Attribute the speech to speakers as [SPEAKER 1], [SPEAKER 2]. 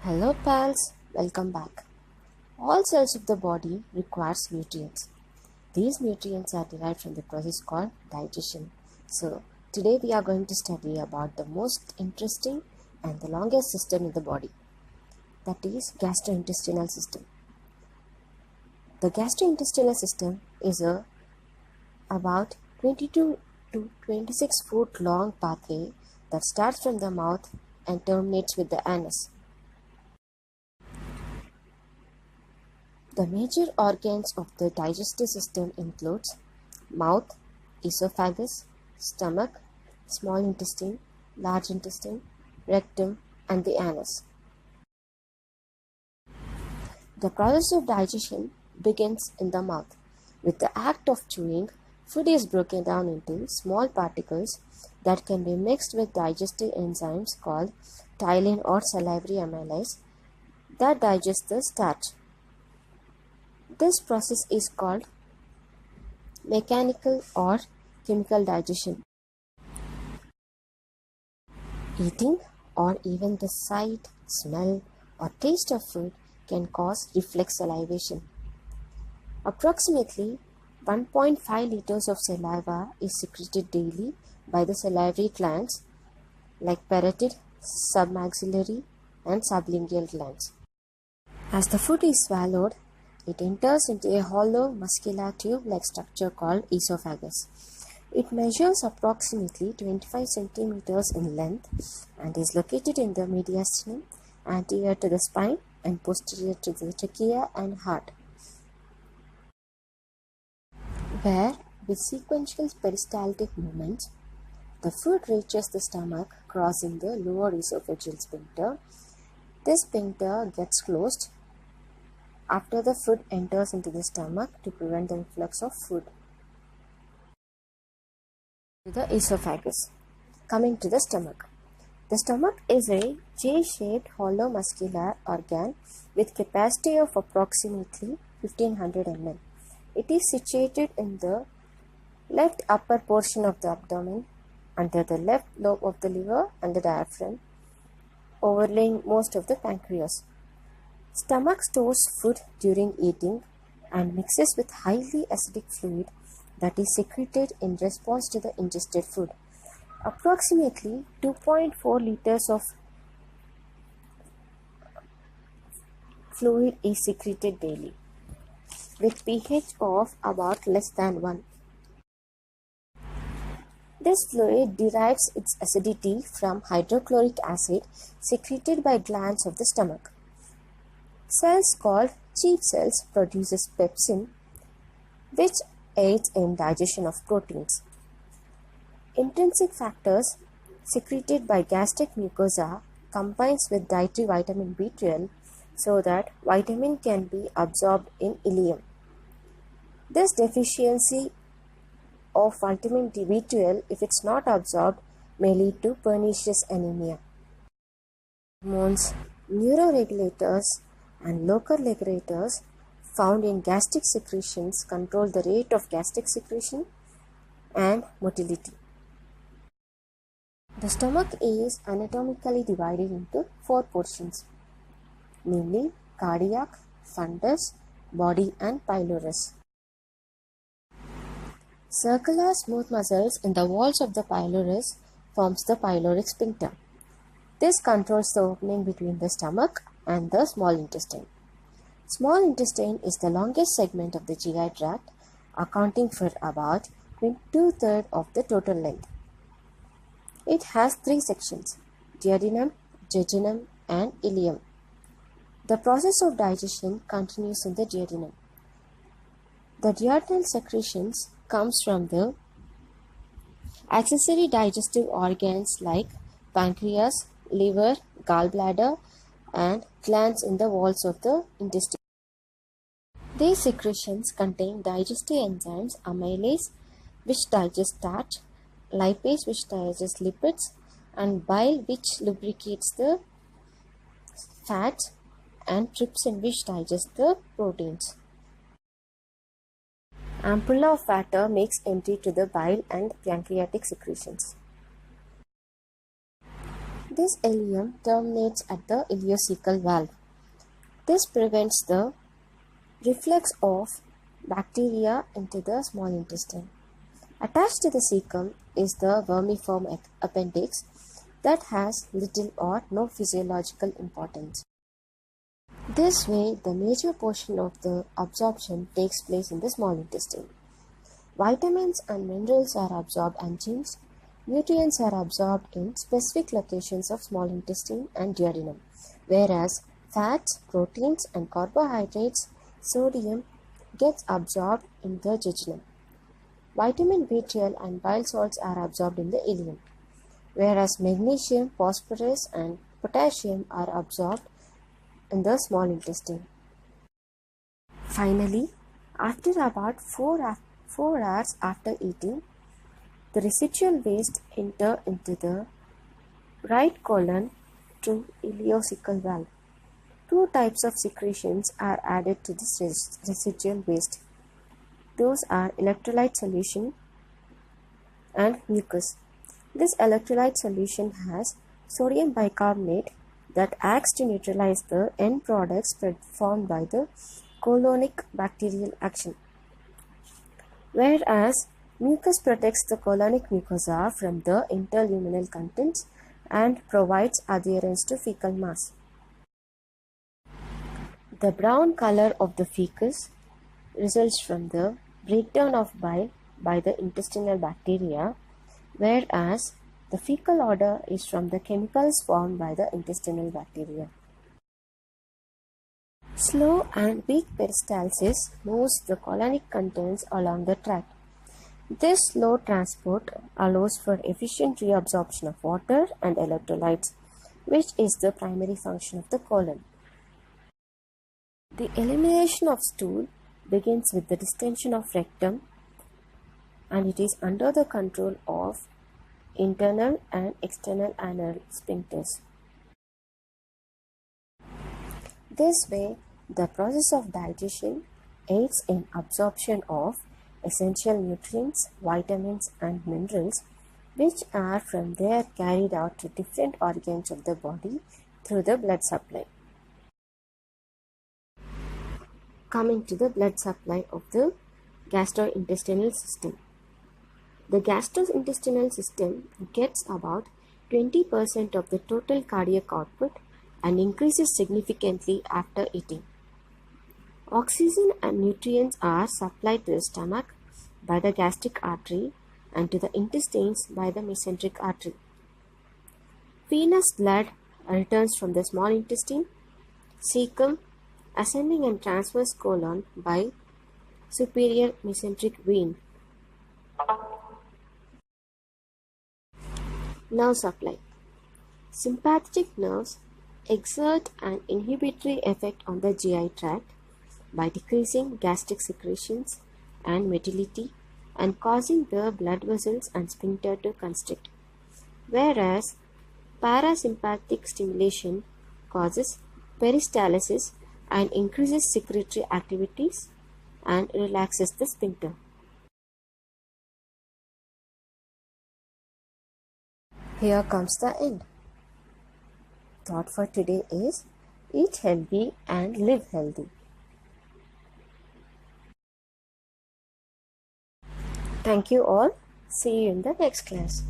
[SPEAKER 1] Hello pals, welcome back. All cells of the body requires nutrients. These nutrients are derived from the process called digestion. So today we are going to study about the most interesting and the longest system in the body, that is gastrointestinal system. The gastrointestinal system is a about 22 to 26 foot long pathway that starts from the mouth and terminates with the anus. The major organs of the digestive system includes mouth, esophagus, stomach, small intestine, large intestine, rectum, and the anus. The process of digestion begins in the mouth. With the act of chewing, food is broken down into small particles that can be mixed with digestive enzymes called ptyalin or salivary amylase that digest the starch. This process is called mechanical or chemical digestion. Eating or even the sight, smell, or taste of food can cause reflex salivation. Approximately 1.5 liters of saliva is secreted daily by the salivary glands like parotid, submaxillary, and sublingual glands. As the food is swallowed, it enters into a hollow muscular tube-like structure called esophagus. It measures approximately 25 centimeters in length and is located in the mediastinum, anterior to the spine and posterior to the trachea and heart, where, with sequential peristaltic movements, the food reaches the stomach, crossing the lower esophageal sphincter. This sphincter gets closed after the food enters into the stomach to prevent the influx of food to the esophagus. Coming to the stomach. The stomach is a J-shaped hollow muscular organ with capacity of approximately 1500 ml. It is situated in the left upper portion of the abdomen, under the left lobe of the liver and the diaphragm, overlaying most of the pancreas. Stomach stores food during eating and mixes with highly acidic fluid that is secreted in response to the ingested food. Approximately 2.4 liters of fluid is secreted daily, with pH of about less than 1. This fluid derives its acidity from hydrochloric acid secreted by glands of the stomach. Cells called chief cells produces pepsin, which aids in digestion of proteins. Intrinsic factors secreted by gastric mucosa combines with dietary vitamin B12 so that vitamin can be absorbed in ileum. This deficiency of vitamin B12, if it's not absorbed, may lead to pernicious anemia. Hormones, neuroregulators, and local regulators found in gastric secretions control the rate of gastric secretion and motility. The stomach is anatomically divided into 4 portions, namely cardiac, fundus, body, and pylorus. Circular smooth muscles in the walls of the pylorus forms the pyloric sphincter. This controls the opening between the stomach and the small intestine. Small intestine is the longest segment of the GI tract, accounting for about 2/3 of the total length. It has 3 sections: duodenum, jejunum, and ileum. The process of digestion continues in the duodenum. The duodenal secretions comes from the accessory digestive organs like pancreas, liver, gallbladder, and glands in the walls of the intestine. These secretions contain digestive enzymes amylase, which digest starch, lipase, which digests lipids, and bile, which lubricates the fats, and trypsin, which digests the proteins. Ampulla of water makes entry to the bile and pancreatic secretions. This ileum terminates at the ileocecal valve. This prevents the reflux of bacteria into the small intestine. Attached to the cecum is the vermiform appendix that has little or no physiological importance. This way, the major portion of the absorption takes place in the small intestine. Vitamins and minerals are absorbed unchanged. Nutrients are absorbed in specific locations of small intestine and duodenum, whereas fats, proteins and carbohydrates, sodium gets absorbed in the jejunum. Vitamin B12 and bile salts are absorbed in the ileum, whereas magnesium, phosphorus and potassium are absorbed in the small intestine. Finally, after about 4 hours after eating, the residual waste enter into the right colon through ileocecal valve. Two types of secretions are added to this residual waste. Those are electrolyte solution and mucus. This electrolyte solution has sodium bicarbonate that acts to neutralize the end products formed by the colonic bacterial action, whereas mucus protects the colonic mucosa from the interluminal contents and provides adherence to fecal mass. The brown color of the fecus results from the breakdown of bile by the intestinal bacteria, whereas the fecal odor is from the chemicals formed by the intestinal bacteria. Slow and weak peristalsis moves the colonic contents along the tract. This slow transport allows for efficient reabsorption of water and electrolytes, which is the primary function of the colon. The elimination of stool begins with the distension of rectum, and it is under the control of internal and external anal sphincters. This way, the process of digestion aids in absorption of essential nutrients, vitamins and minerals, which are from there carried out to different organs of the body through the blood supply. Coming to the blood supply of the gastrointestinal system. The gastrointestinal system gets about 20% of the total cardiac output and increases significantly after eating. Oxygen and nutrients are supplied to the stomach by the gastric artery and to the intestines by the mesenteric artery. Venous blood returns from the small intestine, cecum, ascending and transverse colon by superior mesenteric vein. Nerve supply. Sympathetic nerves exert an inhibitory effect on the GI tract by decreasing gastric secretions and motility and causing the blood vessels and sphincter to constrict, whereas parasympathetic stimulation causes peristalsis and increases secretory activities and relaxes the sphincter. Here comes the end. Thought for today is eat healthy and live healthy. Thank you all. See you in the next class.